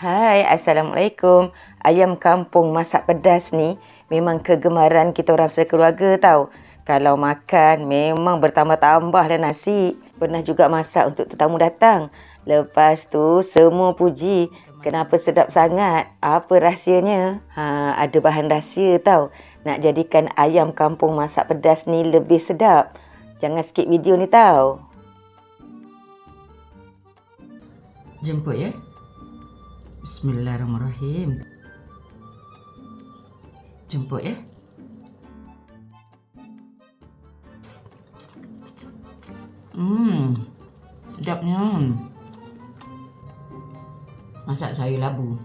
Hai, Assalamualaikum. Ayam kampung masak pedas ni memang kegemaran kita orang sekeluarga tau. Kalau makan memang bertambah-tambah dah nasi. Pernah juga masak untuk tetamu datang. Lepas tu semua puji. Kenapa sedap sangat? Apa rahsianya? Ada bahan rahsia tau. Nak jadikan ayam kampung masak pedas ni lebih sedap. Jangan skip video ni tau. Jemput ya. Bismillahirrahmanirrahim. Jemput ya. Sedapnya. Masak sayur labu.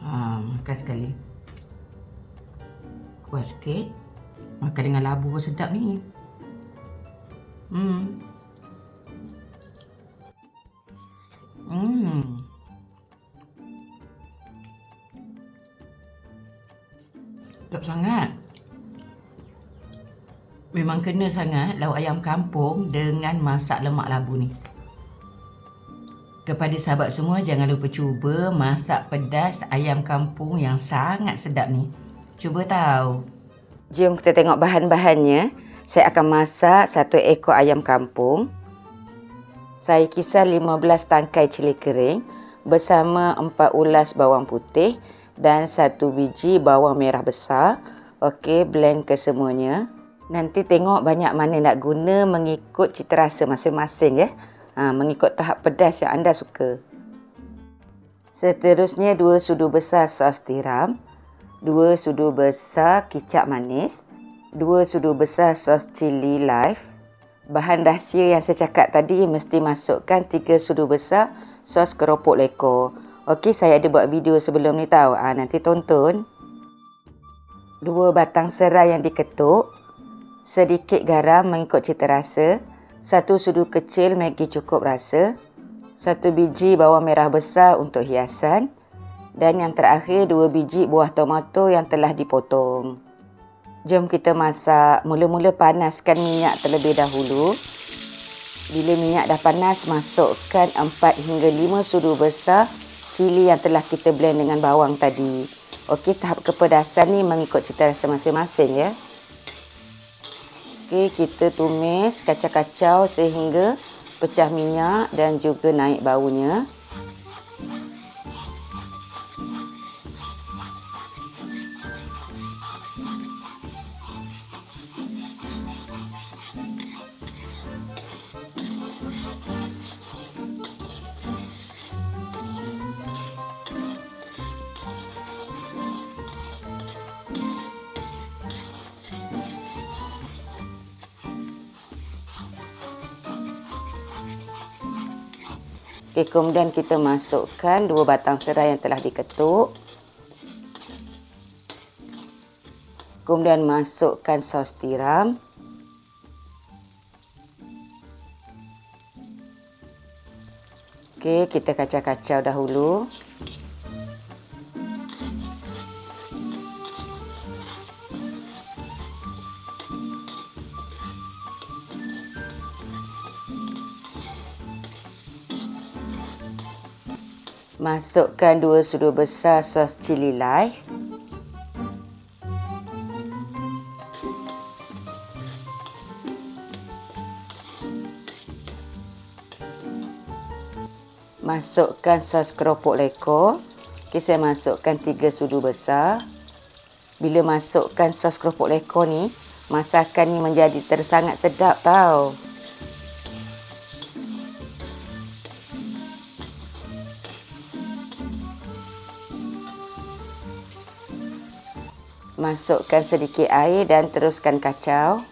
Makan sekali. Kuat sikit. Makan dengan labu pun sedap ni. Sedap sangat. Memang kena sangat lauk ayam kampung dengan masak lemak labu ni. Kepada sahabat semua, jangan lupa cuba masak pedas ayam kampung yang sangat sedap ni. Cuba tahu. Jom kita tengok bahan-bahannya. Saya akan masak 1 ekor ayam kampung. Saya kisar 15 tangkai cili kering bersama 4 ulas bawang putih dan 1 biji bawang merah besar. Okey, blend kesemuanya. Nanti tengok banyak mana nak guna mengikut cita rasa masing-masing ya. Mengikut tahap pedas yang anda suka. Seterusnya 2 sudu besar sos tiram, 2 sudu besar kicap manis, 2 sudu besar sos cili live. Bahan rahsia yang saya cakap tadi mesti masukkan 3 sudu besar sos keropok lekor. Okey, saya ada buat video sebelum ni tahu. Nanti tonton. 2 batang serai yang diketuk, sedikit garam mengikut cita rasa, 1 sudu kecil Maggi cukup rasa, 1 biji bawang merah besar untuk hiasan, dan yang terakhir 2 biji buah tomato yang telah dipotong. Jom kita masak. Mula-mula panaskan minyak terlebih dahulu. Bila minyak dah panas, masukkan 4 hingga 5 sudu besar cili yang telah kita blend dengan bawang tadi. Okey, tahap kepedasan ni mengikut cita rasa masing-masing ya. Okey, kita tumis kacau-kacau sehingga pecah minyak dan juga naik baunya. Okey, kemudian kita masukkan 2 batang serai yang telah diketuk. Kemudian masukkan sos tiram. Okey, kita kacau-kacau dahulu. Masukkan 2 sudu besar sos cili live. Masukkan sos keropok lekor. Okey, saya masukkan 3 sudu besar. Bila masukkan sos keropok lekor ni, masakan ni menjadi sangat sedap tau. Masukkan sedikit air dan teruskan kacau.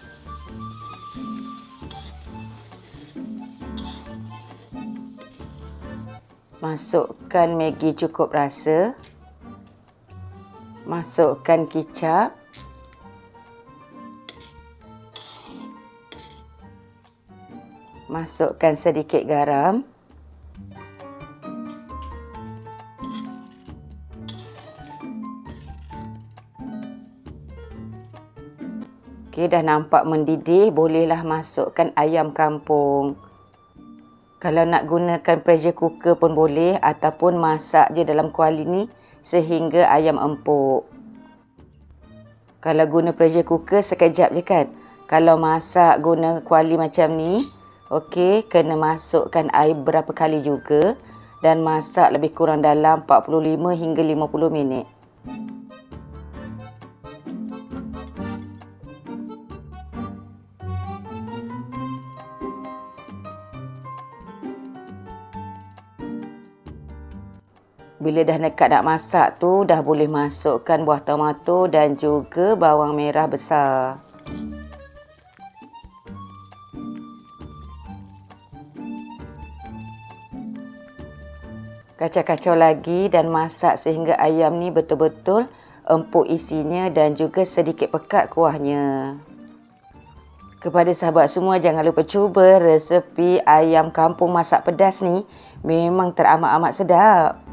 Masukkan Maggi cukup rasa. Masukkan kicap. Masukkan sedikit garam. Okey, dah nampak mendidih, bolehlah masukkan ayam kampung. Kalau nak gunakan pressure cooker pun boleh ataupun masak je dalam kuali ni sehingga ayam empuk. Kalau guna pressure cooker sekejap je kan. Kalau masak guna kuali macam ni, okey, kena masukkan air berapa kali juga dan masak lebih kurang dalam 45 hingga 50 minit. Bila dah dekat nak masak tu, dah boleh masukkan buah tomato dan juga bawang merah besar. Kacau-kacau lagi dan masak sehingga ayam ni betul-betul empuk isinya dan juga sedikit pekat kuahnya. Kepada sahabat semua, jangan lupa cuba resepi ayam kampung masak pedas ni. Memang teramat-amat sedap.